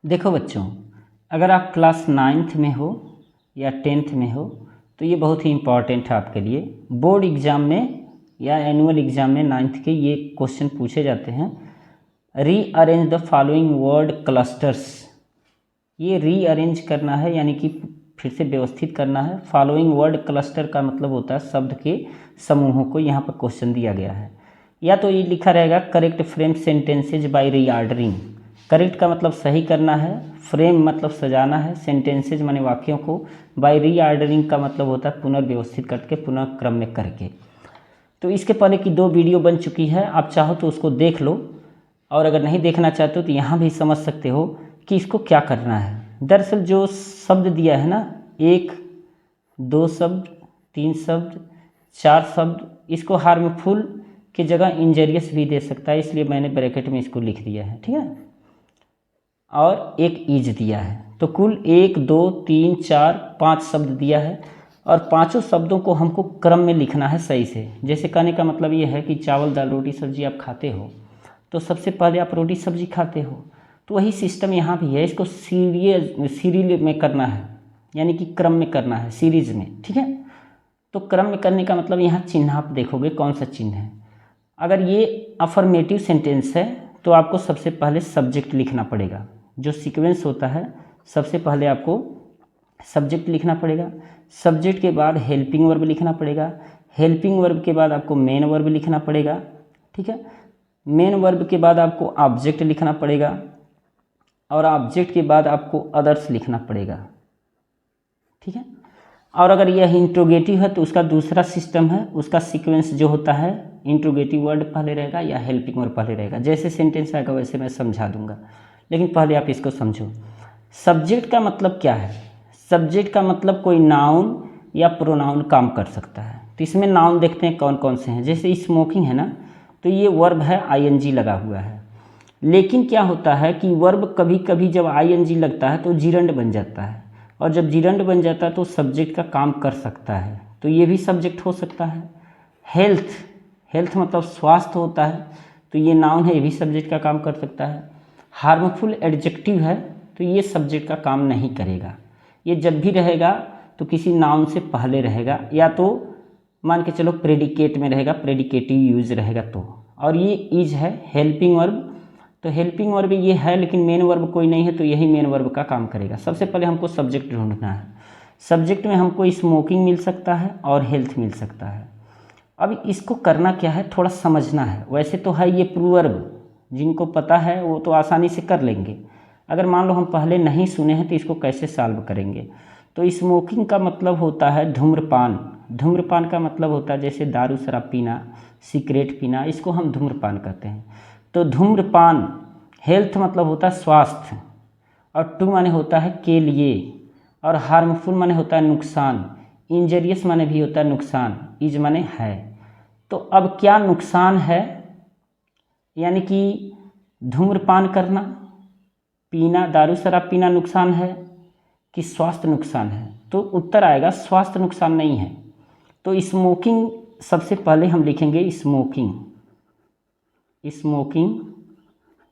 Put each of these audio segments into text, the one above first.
देखो बच्चों, अगर आप क्लास 9th में हो या 10th में हो तो ये बहुत ही इम्पॉर्टेंट है आपके लिए। बोर्ड एग्ज़ाम में या एनुअल एग्ज़ाम में 9th के ये क्वेश्चन पूछे जाते हैं। Rearrange the following word clusters. ये रीअरेंज करना है यानी कि फिर से व्यवस्थित करना है। फॉलोइंग वर्ड क्लस्टर का मतलब होता है शब्द के समूहों को। यहाँ पर क्वेश्चन दिया गया है, या तो ये लिखा रहेगा correct frame sentences by reordering. Correct का मतलब सही करना है, फ्रेम मतलब सजाना है, सेंटेंसेज माने वाक्यों को, बाय रीऑर्डरिंग का मतलब होता है पुनर्व्यवस्थित करके, पुनः क्रम में करके। तो इसके पहले की 2 वीडियो बन चुकी है, आप चाहो तो उसको देख लो, और अगर नहीं देखना चाहते हो तो यहाँ भी समझ सकते हो कि इसको क्या करना है। दरअसल जो शब्द दिया है ना, 1, 2 शब्द, 3 शब्द, 4 शब्द, इसको हार्मफुल की जगह इंजरियस भी दे सकता है, इसलिए मैंने ब्रैकेट में इसको लिख दिया है, ठीक है। और एक ईज दिया है, तो कुल 1, 2, 3, 4, 5 शब्द दिया है, और पांचों शब्दों को हमको क्रम में लिखना है सही से। जैसे कहने का मतलब ये है कि चावल दाल रोटी सब्जी आप खाते हो, तो सबसे पहले आप रोटी सब्जी खाते हो, तो वही सिस्टम यहाँ भी है। इसको सीरियल में करना है, यानी कि क्रम में करना है, सीरीज में, ठीक है। तो क्रम में करने का मतलब यहाँ चिन्ह आप देखोगे कौन सा चिन्ह है। अगर ये अफर्मेटिव सेंटेंस है तो आपको सबसे पहले सब्जेक्ट लिखना पड़ेगा। जो सीक्वेंस होता है, सबसे पहले आपको सब्जेक्ट लिखना पड़ेगा, सब्जेक्ट के बाद हेल्पिंग वर्ब लिखना पड़ेगा, हेल्पिंग वर्ब के बाद आपको मेन वर्ब लिखना पड़ेगा, ठीक है। मेन वर्ब के बाद आपको ऑब्जेक्ट लिखना पड़ेगा, और ऑब्जेक्ट के बाद आपको अदर्स लिखना पड़ेगा, ठीक है। और अगर यह इंट्रोगेटिव है तो उसका दूसरा सिस्टम है, उसका सीक्वेंस जो होता है, इंट्रोगेटिव वर्ड पहले रहेगा या हेल्पिंग वर्ब पहले रहेगा। जैसे सेंटेंस आएगा वैसे मैं समझा दूंगा, लेकिन पहले आप इसको समझो। सब्जेक्ट का मतलब क्या है? सब्जेक्ट का मतलब कोई नाउन या प्रोनाउन काम कर सकता है। तो इसमें नाउन देखते हैं कौन कौन से हैं। जैसे स्मोकिंग है ना, तो ये वर्ब है, आईएनजी लगा हुआ है। लेकिन क्या होता है कि वर्ब कभी कभी जब आईएनजी लगता है तो जिरंड बन जाता है, और जब जिरंड बन जाता है तो सब्जेक्ट का काम कर सकता है, तो ये भी सब्जेक्ट हो सकता है। हेल्थ, हेल्थ मतलब स्वास्थ्य होता है, तो ये नाउन है, ये भी सब्जेक्ट का काम कर सकता है। हार्मफुल एडजेक्टिव है, तो ये सब्जेक्ट का काम नहीं करेगा। ये जब भी रहेगा तो किसी नाउन से पहले रहेगा, या तो मान के चलो प्रेडिकेट में रहेगा, प्रेडिकेटिव यूज रहेगा तो। और ये इज है हेल्पिंग वर्ब, तो हेल्पिंग वर्ब ये है लेकिन मेन वर्ब कोई नहीं है, तो यही मेन वर्ब का काम करेगा। सबसे पहले हमको सब्जेक्ट ढूंढना है। सब्जेक्ट में हमको स्मोकिंग मिल सकता है और हेल्थ मिल सकता है। अब इसको करना क्या है, थोड़ा समझना है। वैसे तो है ये प्रूवर्ब, जिनको पता है वो तो आसानी से कर लेंगे। अगर मान लो हम पहले नहीं सुने हैं तो इसको कैसे सॉल्व करेंगे। तो स्मोकिंग का मतलब होता है धूम्रपान। धूम्रपान का मतलब होता है जैसे दारू शराब पीना, सिगरेट पीना, इसको हम धूम्रपान कहते हैं। तो धूम्रपान। हेल्थ मतलब होता है स्वास्थ्य, और टू माने होता है के लिए, और हार्मफुल माने होता है नुकसान, इंजरियस माने भी होता है नुकसान, इज माने है। तो अब क्या नुकसान है, यानी कि धूम्रपान करना, पीना, दारू शराब पीना नुकसान है कि स्वास्थ्य नुकसान है? तो उत्तर आएगा स्वास्थ्य नुकसान नहीं है। तो स्मोकिंग सबसे पहले हम लिखेंगे स्मोकिंग। स्मोकिंग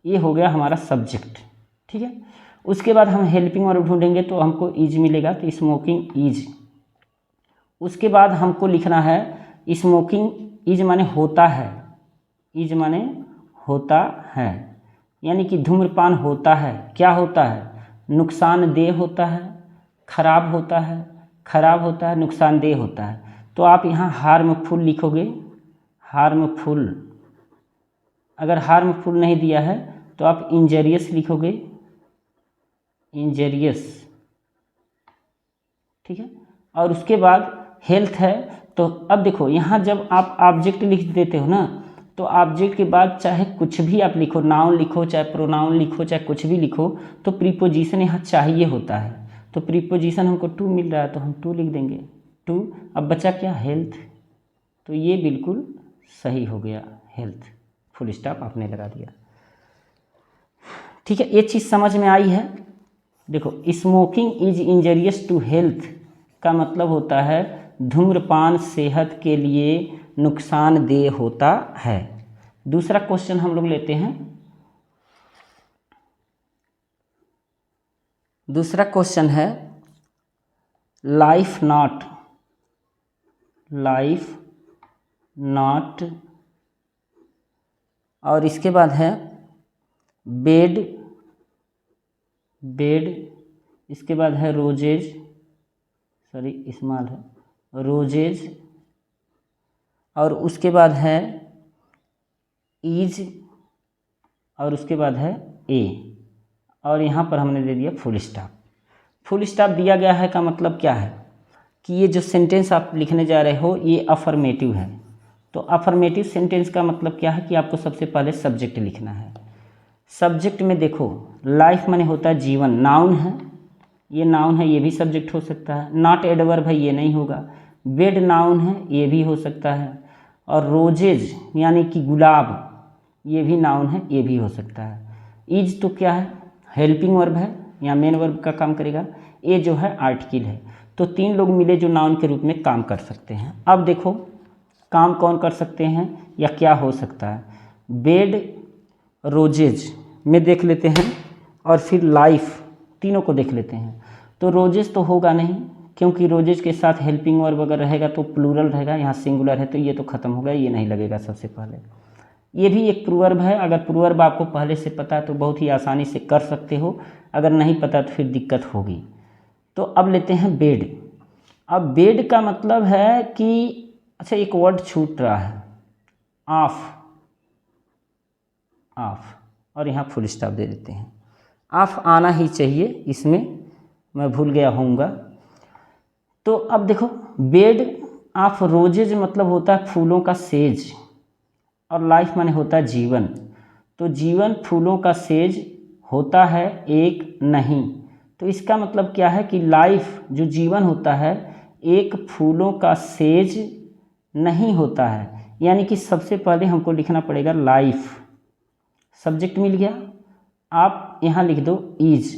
ये हो गया हमारा सब्जेक्ट, ठीक है। उसके बाद हम हेल्पिंग वर्ब ढूंढेंगे तो हमको इज मिलेगा, तो स्मोकिंग इज। उसके बाद हमको लिखना है स्मोकिंग इज माने होता है, इज माने होता है, यानी कि धूम्रपान होता है। क्या होता है? नुकसानदेह होता है, खराब होता है, खराब होता है, नुकसानदेह होता है। तो आप यहाँ हार्मफुल लिखोगे, हार्मफुल। अगर हार्मफुल नहीं दिया है तो आप इंजरियस लिखोगे, इंजरियस, ठीक है। और उसके बाद हेल्थ है, तो अब देखो यहाँ जब आप ऑब्जेक्ट लिख देते हो ना, तो ऑब्जेक्ट के बाद चाहे कुछ भी आप लिखो, नाउन लिखो चाहे प्रोनाउन लिखो चाहे कुछ भी लिखो, तो प्रीपोजिशन यहाँ चाहिए होता है। तो प्रीपोजिशन हमको टू मिल रहा है तो हम टू लिख देंगे, टू। अब बचा क्या? हेल्थ। तो ये बिल्कुल सही हो गया, हेल्थ, फुल स्टॉप आपने लगा दिया, ठीक है। ये चीज़ समझ में आई है? देखो, smoking is injurious to health का मतलब होता है धूम्रपान सेहत के लिए नुकसानदेह होता है। दूसरा क्वेश्चन हम लोग लेते हैं। दूसरा क्वेश्चन है लाइफ नॉट, लाइफ नॉट, और इसके बाद है बेड, बेड, इसके बाद है रोजेज, सॉरी स्मॉल है, रोजेज, और उसके बाद है ईज, और उसके बाद है ए, और यहाँ पर हमने दे दिया फुल स्टॉप। फुल स्टॉप दिया गया है का मतलब क्या है कि ये जो सेंटेंस आप लिखने जा रहे हो ये अफर्मेटिव है। तो अफर्मेटिव सेंटेंस का मतलब क्या है कि आपको सबसे पहले सब्जेक्ट लिखना है। सब्जेक्ट में देखो लाइफ माने होता है जीवन, नाउन है, ये नाउन है, ये भी सब्जेक्ट हो सकता है। नॉट एडवर्ब है, ये नहीं होगा। बेड नाउन है, ये भी हो सकता है। और रोजेज यानी कि गुलाब, ये भी नाउन है, ये भी हो सकता है। इज तो क्या है, हेल्पिंग वर्ब है, या मेन वर्ब का काम करेगा। ये जो है आर्टिकल है। तो तीन लोग मिले जो नाउन के रूप में काम कर सकते हैं। अब देखो काम कौन कर सकते हैं या क्या हो सकता है। बेड रोजेज में देख लेते हैं और फिर लाइफ, तीनों को देख लेते हैं। तो रोजेज तो होगा नहीं, क्योंकि रोजेज के साथ हेल्पिंग वर्ब अगर रहेगा तो प्लूरल रहेगा, यहाँ सिंगुलर है तो ये तो ख़त्म होगा, ये नहीं लगेगा सबसे पहले। ये भी एक प्रूवर्ब है। अगर प्रूवर्ब आपको पहले से पता है तो बहुत ही आसानी से कर सकते हो, अगर नहीं पता तो फिर दिक्कत होगी। तो अब लेते हैं बेड। अब बेड का मतलब है कि अच्छा एक वर्ड छूट रहा है, ऑफ, ऑफ, और यहाँ फुल स्टॉप दे देते हैं। ऑफ आना ही चाहिए इसमें, मैं भूल गया होऊंगा। तो अब देखो बेड ऑफ रोजेज मतलब होता है फूलों का सेज, और लाइफ माने होता है जीवन। तो जीवन फूलों का सेज होता है एक नहीं। तो इसका मतलब क्या है कि लाइफ जो जीवन होता है एक फूलों का सेज नहीं होता है। यानी कि सबसे पहले हमको लिखना पड़ेगा लाइफ, सब्जेक्ट मिल गया, आप यहाँ लिख दो इज,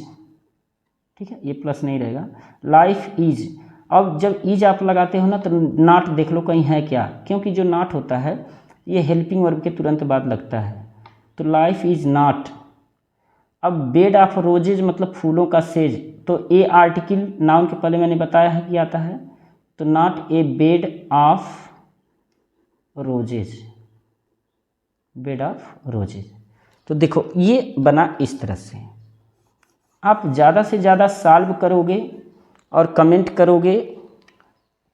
ठीक है, ये प्लस नहीं रहेगा, लाइफ इज। अब जब इज आप लगाते हो ना तो नॉट देख लो कहीं है क्या, क्योंकि जो नॉट होता है ये हेल्पिंग वर्ब के तुरंत बाद लगता है। तो लाइफ इज नॉट। अब बेड ऑफ रोजेज मतलब फूलों का सेज, तो ए आर्टिकल नाउन के पहले मैंने बताया है कि आता है, तो not a bed of roses, bed of roses. तो देखो ये बना इस तरह से। आप ज़्यादा से ज़्यादा सॉल्व करोगे और कमेंट करोगे।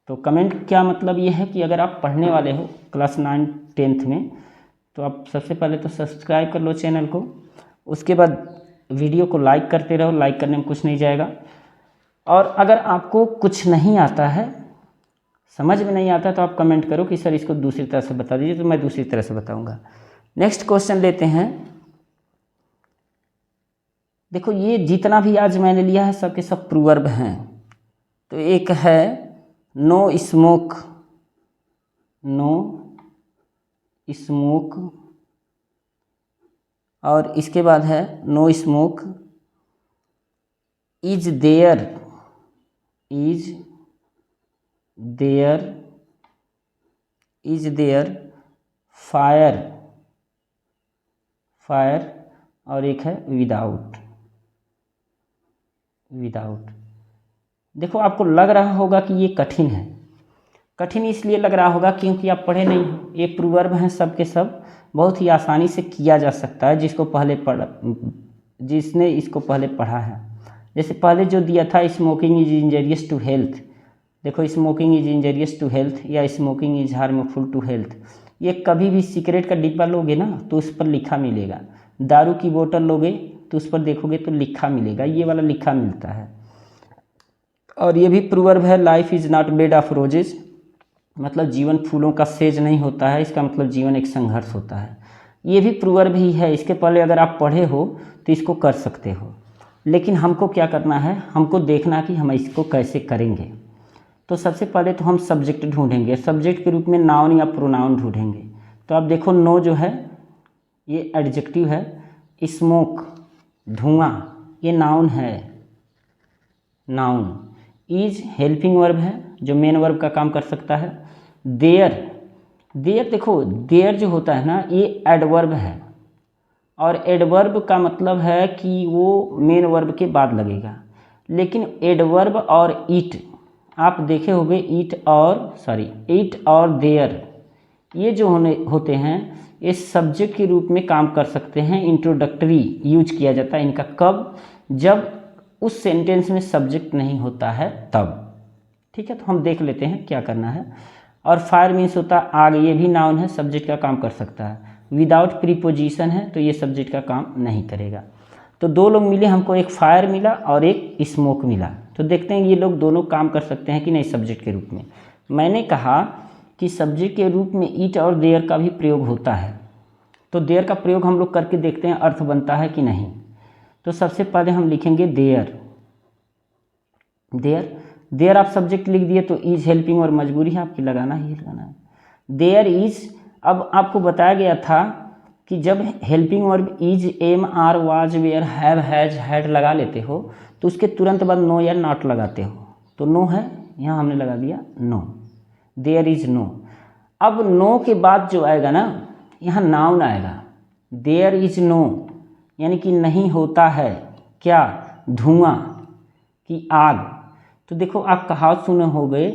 तो कमेंट क्या मतलब ये है कि अगर आप पढ़ने वाले हो क्लास 9 10th में, तो आप सबसे पहले तो सब्सक्राइब कर लो चैनल को, उसके बाद वीडियो को लाइक करते रहो, लाइक करने में कुछ नहीं जाएगा। और अगर आपको कुछ नहीं आता है, समझ में नहीं आता, तो आप कमेंट करो कि सर इसको दूसरी तरह से बता दीजिए, तो मैं दूसरी तरह से बताऊंगा। नेक्स्ट क्वेश्चन लेते हैं। देखो ये जितना भी आज मैंने लिया है सबके सब प्रूवर्ब हैं। तो एक है नो स्मोक, नो स्मोक, और इसके बाद है no smoke, is there, is there, is there fire, fire, और एक है विदाउट, विदाउट। देखो आपको लग रहा होगा कि ये कठिन है, कठिन इसलिए लग रहा होगा क्योंकि आप पढ़े नहीं हो। ये प्रूवर्ब हैं सब के सब, बहुत ही आसानी से किया जा सकता है जिसको पहले जिसने इसको पहले पढ़ा है। जैसे पहले जो दिया था smoking is injurious to health, देखो smoking is injurious to health या smoking is harmful to health, ये कभी भी सिगरेट का डिब्बा लोगे ना तो उस पर लिखा मिलेगा। दारू की बोतल लोगे तो उस पर देखोगे तो लिखा मिलेगा, ये वाला लिखा मिलता है। और ये भी प्रूवर्ब है, life is not bed of roses, मतलब जीवन फूलों का सेज नहीं होता है, इसका मतलब जीवन एक संघर्ष होता है। ये भी प्रूवर्ब ही है, इसके पहले अगर आप पढ़े हो तो इसको कर सकते हो। लेकिन हमको क्या करना है, हमको देखना कि हम इसको कैसे करेंगे। तो सबसे पहले तो हम सब्जेक्ट ढूंढेंगे, सब्जेक्ट के रूप में नाउन या प्रोनाउन ढूंढेंगे। तो आप देखो नो जो है ये एडजेक्टिव है, स्मोक धुआं ये नाउन है, नाउन। इज हेल्पिंग वर्ब है जो मेन वर्ब का काम कर सकता है। देयर, देयर देखो देयर जो होता है ना ये एडवर्ब है, और एडवर्ब का मतलब है कि वो मेन वर्ब के बाद लगेगा। लेकिन एडवर्ब और ईट आप देखे होंगे, ईट और देयर ये जो होते हैं ये सब्जेक्ट के रूप में काम कर सकते हैं। इंट्रोडक्टरी यूज किया जाता है इनका कब, जब उस सेंटेंस में सब्जेक्ट नहीं होता है तब। ठीक है, तो हम देख लेते हैं क्या करना है। और फायर मीन्स होता है आग, ये भी नाउन है, सब्जेक्ट का काम कर सकता है। विदाउट प्रीपोजिशन है तो ये सब्जेक्ट का काम नहीं करेगा। तो दो लोग मिले हमको, एक फायर मिला और एक स्मोक मिला। तो देखते हैं ये लोग दोनों काम कर सकते हैं कि नहीं सब्जेक्ट के रूप में। मैंने कहा कि सब्जेक्ट के रूप में ईट और देयर का भी प्रयोग होता है, तो देयर का प्रयोग हम लोग करके देखते हैं अर्थ बनता है कि नहीं। तो सबसे पहले हम लिखेंगे देयर। देयर आप सब्जेक्ट लिख दिए तो इज हेल्पिंग और मजबूरी है आपकी, लगाना ही लगाना है। देयर इज, अब आपको बताया गया था कि जब helping verb is, am, are, was, were, have, has, had लगा लेते हो तो उसके तुरंत बाद नो या नॉट लगाते हो। तो नो है, यहाँ हमने लगा दिया नो, देयर इज नो। अब नो के बाद जो आएगा ना, यहाँ नाउन आएगा। देयर इज नो यानी कि नहीं होता है क्या, धुआं की आग। तो देखो आप कहावत सुने होंगे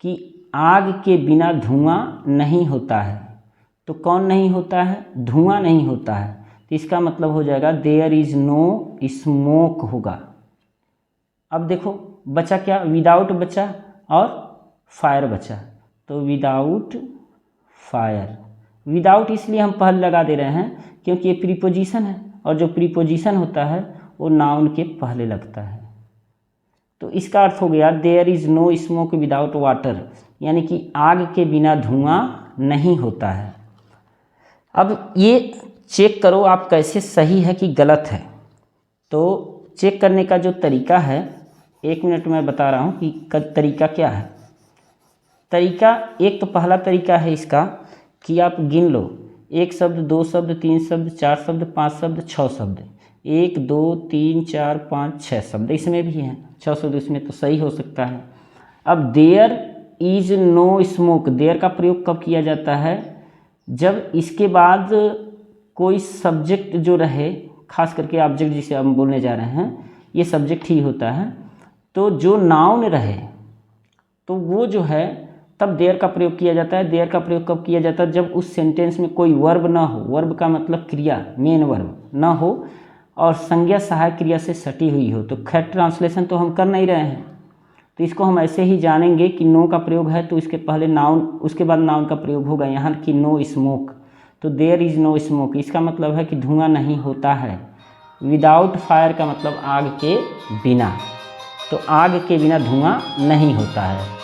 कि आग के बिना धुआं नहीं होता है। तो कौन नहीं होता है, धुआं नहीं होता है। तो इसका मतलब हो जाएगा देयर इज नो स्मोक होगा। अब देखो बचा क्या, विदाउट बचा और फायर बचा। तो विदाउट फायर, विदाउट इसलिए हम पहले लगा दे रहे हैं क्योंकि ये प्रीपोजिशन है, और जो प्रीपोजिशन होता है वो नाउन के पहले लगता है। तो इसका अर्थ हो गया there is no smoke without water, यानी कि आग के बिना धुआं नहीं होता है। अब ये चेक करो आप कैसे सही है कि गलत है। तो चेक करने का जो तरीका है, 1 मिनट में बता रहा हूँ कि तरीका क्या है। तरीका एक तो पहला तरीका है इसका कि आप गिन लो, 1 शब्द, 2 शब्द, 3 शब्द, 4 शब्द, 5 शब्द, 6 शब्द, 1 2 3 4 5 6 शब्द इसमें भी हैं, 6 शब्द इसमें तो सही हो सकता है। अब there is no smoke, there का प्रयोग कब किया जाता है, जब इसके बाद कोई सब्जेक्ट जो रहे, खास करके ऑब्जेक्ट जिसे हम बोलने जा रहे हैं ये सब्जेक्ट ही होता है। तो जो नाउन रहे तो वो जो है तब देयर का प्रयोग किया जाता है। देयर का प्रयोग कब किया जाता है, जब उस सेंटेंस में कोई वर्ब ना हो, वर्ब का मतलब क्रिया, मेन वर्ब ना हो और संज्ञा सहायक क्रिया से सटी हुई हो। तो खैर ट्रांसलेशन तो हम कर नहीं रहे हैं, तो इसको हम ऐसे ही जानेंगे कि नो का प्रयोग है तो इसके पहले नाउन, उसके बाद नाउन का प्रयोग होगा। यहाँ कि नो स्मोक, तो देयर इज नो स्मोक, इसका मतलब है कि धुआं नहीं होता है। विदाउट फायर का मतलब आग के बिना, तो आग के बिना धुआं नहीं होता है।